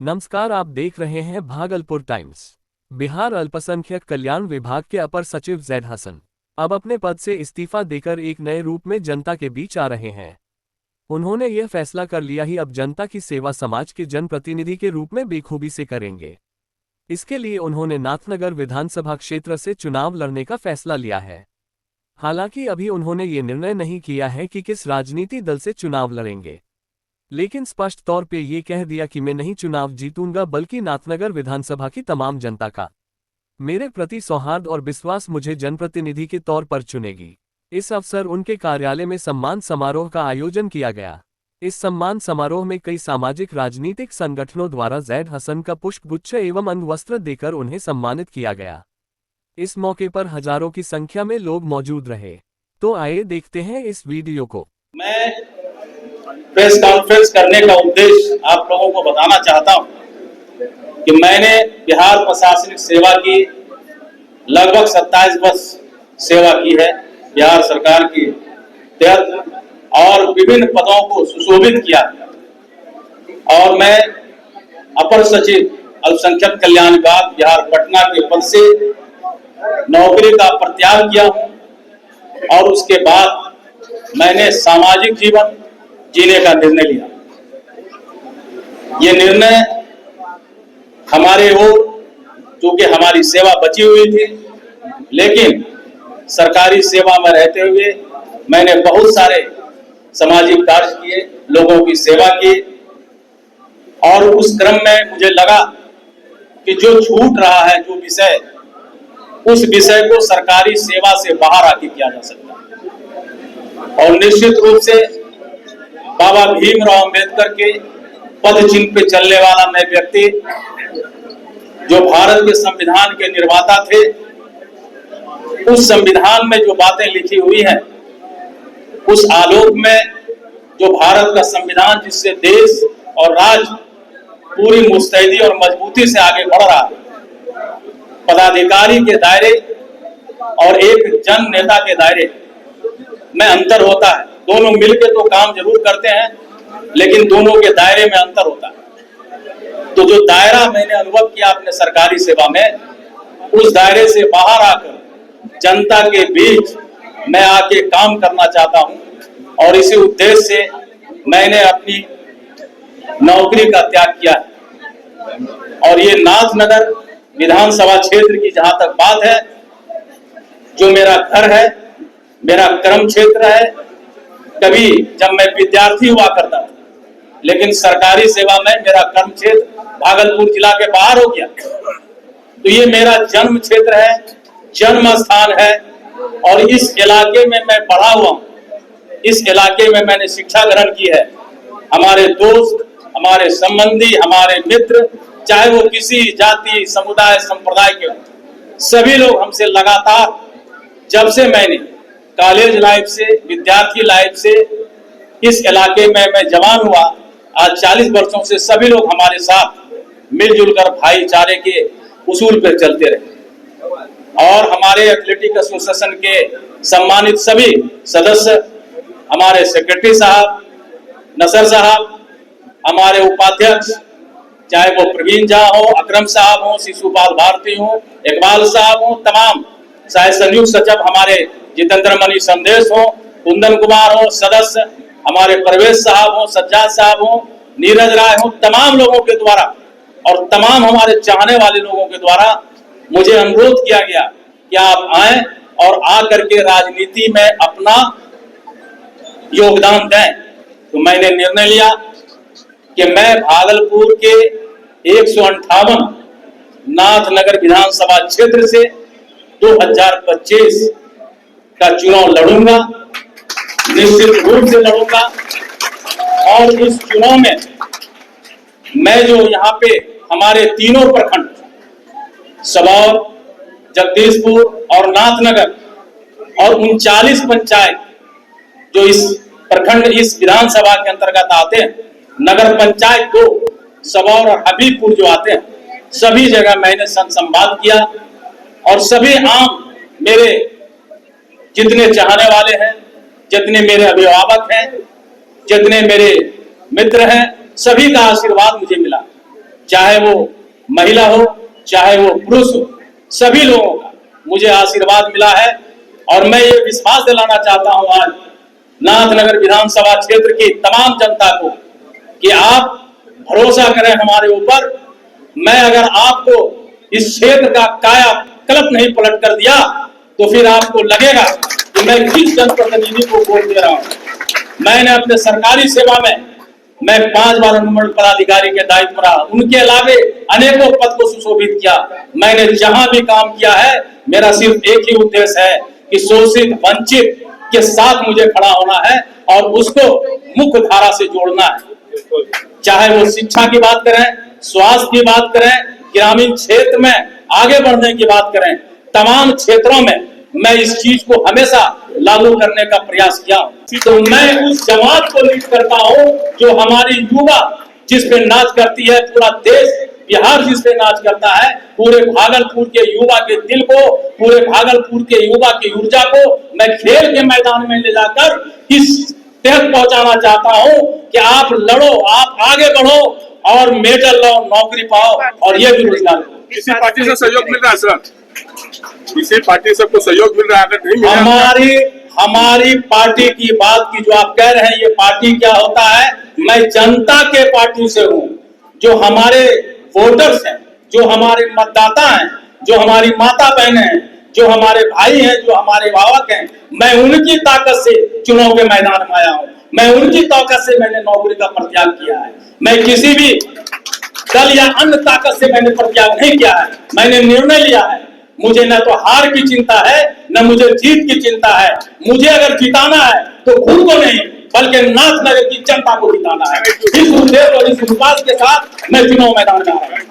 नमस्कार, आप देख रहे हैं भागलपुर टाइम्स। बिहार अल्पसंख्यक कल्याण विभाग के अपर सचिव जैद हसन अब अपने पद से इस्तीफा देकर एक नए रूप में जनता के बीच आ रहे हैं। उन्होंने यह फैसला कर लिया ही अब जनता की सेवा समाज के जनप्रतिनिधि के रूप में बेखूबी से करेंगे। इसके लिए उन्होंने नाथनगर विधानसभा क्षेत्र से चुनाव लड़ने का फैसला लिया है। हालांकि अभी उन्होंने ये निर्णय नहीं किया है कि किस राजनीति दल से चुनाव लड़ेंगे, लेकिन स्पष्ट तौर पे ये कह दिया कि मैं नहीं चुनाव जीतूंगा, बल्कि नाथनगर विधानसभा की तमाम जनता का मेरे प्रति सौहार्द और विश्वास मुझे जनप्रतिनिधि के तौर पर चुनेगी। इस अवसर उनके कार्यालय में सम्मान समारोह का आयोजन किया गया। इस सम्मान समारोह में कई सामाजिक राजनीतिक संगठनों द्वारा जैद हसन का पुष्पगुच्छ एवं अंगवस्त्र देकर उन्हें सम्मानित किया गया। इस मौके पर हजारों की संख्या में लोग मौजूद रहे। तो आइए देखते हैं इस वीडियो को। मैं प्रेस कॉन्फ्रेंस करने का उद्देश्य आप लोगों को बताना चाहता हूं कि मैंने बिहार प्रशासनिक सेवा की लगभग 27 वर्ष सेवा की है बिहार सरकार की तहत, और विभिन्न पदों को सुशोभित किया। और मैं अपर सचिव अल्पसंख्यक कल्याण विभाग बिहार पटना के पद से नौकरी का प्रत्याग किया हूं और उसके बाद मैंने सामाजिक जीवन जीने का निर्णय लिया। ये निर्णय हमारे वो, चूंकि हमारी सेवा बची हुई थी, लेकिन सरकारी सेवा में रहते हुए मैंने बहुत सारे सामाजिक कार्य किए, लोगों की सेवा की, और उस क्रम में मुझे लगा कि जो छूट रहा है जो विषय, उस विषय को सरकारी सेवा से बाहर आके किया जा सकता है। और निश्चित रूप से बाबा भीमराव अंबेडकर के पद चिन्ह पे चलने वाला मैं व्यक्ति, जो भारत के संविधान के निर्माता थे, उस संविधान में जो बातें लिखी हुई हैं, उस आलोक में जो भारत का संविधान जिससे देश और राज्य पूरी मुस्तैदी और मजबूती से आगे बढ़ रहा है, पदाधिकारी के दायरे और एक जन नेता के दायरे में अंतर होता है। दोनों मिलकर तो काम जरूर करते हैं, लेकिन दोनों के दायरे में अंतर होता है। तो जो दायरा मैंने अनुभव किया अपने सरकारी सेवा में, उस दायरे से बाहर आकर जनता के बीच मैं आके काम करना चाहता हूं, और इसी उद्देश्य से मैंने अपनी नौकरी का त्याग किया है। और ये नाथनगर विधानसभा क्षेत्र की जहां तक बात है, जो मेरा घर है, मेरा कर्म क्षेत्र है। कभी जब मैं विद्यार्थी हुआ करता था, लेकिन सरकारी सेवा में मेरा कर्म क्षेत्र भागलपुर जिला के बाहर हो गया, तो ये मेरा जन्म क्षेत्र है, जन्म स्थान है, और इस इलाके में मैं पढ़ा हुआ हूँ। इस इलाके में मैंने शिक्षा ग्रहण की है। हमारे दोस्त, हमारे संबंधी, हमारे मित्र, चाहे वो किसी जाति, समुदाय, संप्रदाय के, सभी लोग हमसे लगातार, जब से मैंने कॉलेज लाइफ से, विद्यार्थी लाइफ से इस इलाके में मैं जवान हुआ, आज 40 वर्षों से सभी लोग हमारे साथ मिलजुल कर भाईचारे के उसूल पर चलते रहे। और हमारे एथलेटिक एसोसिएशन के सम्मानित सभी सदस्य, हमारे सेक्रेटरी साहब, नसर साहब, हमारे उपाध्यक्ष, चाहे वो प्रवीण झा हो, अकरम साहब हो, शिशुपाल भारती हो, इकबाल साहब हो, तमाम, चाहे संयुक्त सचिव हमारे जितेंद्र मणि संदेश हो, कुंदन कुमार हो, सदस्य हमारे प्रवेश साहब हो, सज्जाद साहब हो, नीरज राय हो, तमाम लोगों के द्वारा और तमाम हमारे चाहने वाले लोगों के द्वारा मुझे अनुरोध किया गया कि आप आए और आकर के राजनीति में अपना योगदान दें। तो मैंने निर्णय लिया कि मैं भागलपुर के 158 नाथनगर विधानसभा क्षेत्र से 2025 का चुनाव लड़ूंगा, निश्चित रूप से लड़ूंगा। और इस चुनाव में मैं जो यहाँ पे हमारे तीनों प्रखंड, सबौर, जगदीशपुर और नाथनगर, और 39 पंचायत जो इस प्रखंड, इस विधानसभा के अंतर्गत आते हैं, नगर पंचायत 2 सबौर और हबीबपुर जो आते हैं, सभी जगह मैंने संवाद किया। और सभी आम मेरे जितने चाहने वाले हैं, जितने मेरे अभिभावक हैं, जितने मेरे मित्र हैं, सभी का आशीर्वाद मुझे मिला। चाहे वो महिला हो, चाहे वो पुरुष हो, सभी लोगों का मुझे आशीर्वाद मिला है। और मैं ये विश्वास दिलाना चाहता हूं आज नाथनगर विधानसभा क्षेत्र की तमाम जनता को कि आप भरोसा करें हमारे ऊपर। मैं अगर आपको इस क्षेत्र का काया कल्प नहीं पलट कर दिया तो फिर आपको लगेगा कि मैं किस जनप्रतिनिधि को वोट दे रहा हूं। मैंने अपने सरकारी सेवा में मैं 5 बार अनुमंडल पदाधिकारी के दायित्व रहा, उनके अलावे अनेकों पद को सुशोभित किया। मैंने जहां भी काम किया है मेरा सिर्फ एक ही उद्देश्य है कि शोषित वंचित के साथ मुझे खड़ा होना है और उसको मुख्य धारा से जोड़ना है। चाहे वो शिक्षा की बात करें, स्वास्थ्य की बात करें, ग्रामीण क्षेत्र में आगे बढ़ने की बात करें, तमाम क्षेत्रों में मैं इस चीज को हमेशा लागू करने का प्रयास किया। तो मैं उस जमात को लीड करता हूं जो हमारी युवा जिस पे नाच करती है, पूरा देश बिहार जिस पे नाच करता है, पूरे भागलपुर के युवा के दिल को, पूरे भागलपुर के युवा की ऊर्जा को मैं खेल के मैदान में ले जाकर इस तक पहुंचाना चाहता हूं कि आप लड़ो, आप आगे बढ़ो और मेडल लो, नौकरी पाओ और ये भी रोजगार लो। किसी पार्टी से सहयोग मिल रहा है सर? किसी पार्टी से आपको सहयोग मिल रहा है? अगर नहीं मिल रहा, हमारी पार्टी की बात की जो आप कह रहे हैं, ये पार्टी क्या होता है? मैं जनता के पार्टी से हूं। जो हमारे वोटर्स हैं, जो हमारे मतदाता हैं, जो हमारी माता बहनें हैं, जो हमारे भाई हैं, जो हमारे भावक हैं, मैं उनकी ताकत से चुनाव के मैदान में आया हूं। मैं उनकी ताकत से मैंने नौकरी का प्रत्याग किया है। मैं किसी भी दल या अन्य ताकत से मैंने प्रत्याग नहीं किया है। मैंने निर्णय लिया है। मुझे न तो हार की चिंता है, न मुझे जीत की चिंता है। मुझे अगर जिताना है तो खुद को नहीं बल्कि नाथनगर की जनता को जिताना है। इस उद्देश्य और इस विश्वास के साथ मैं चुनाव मैदान में आ रहा हूं।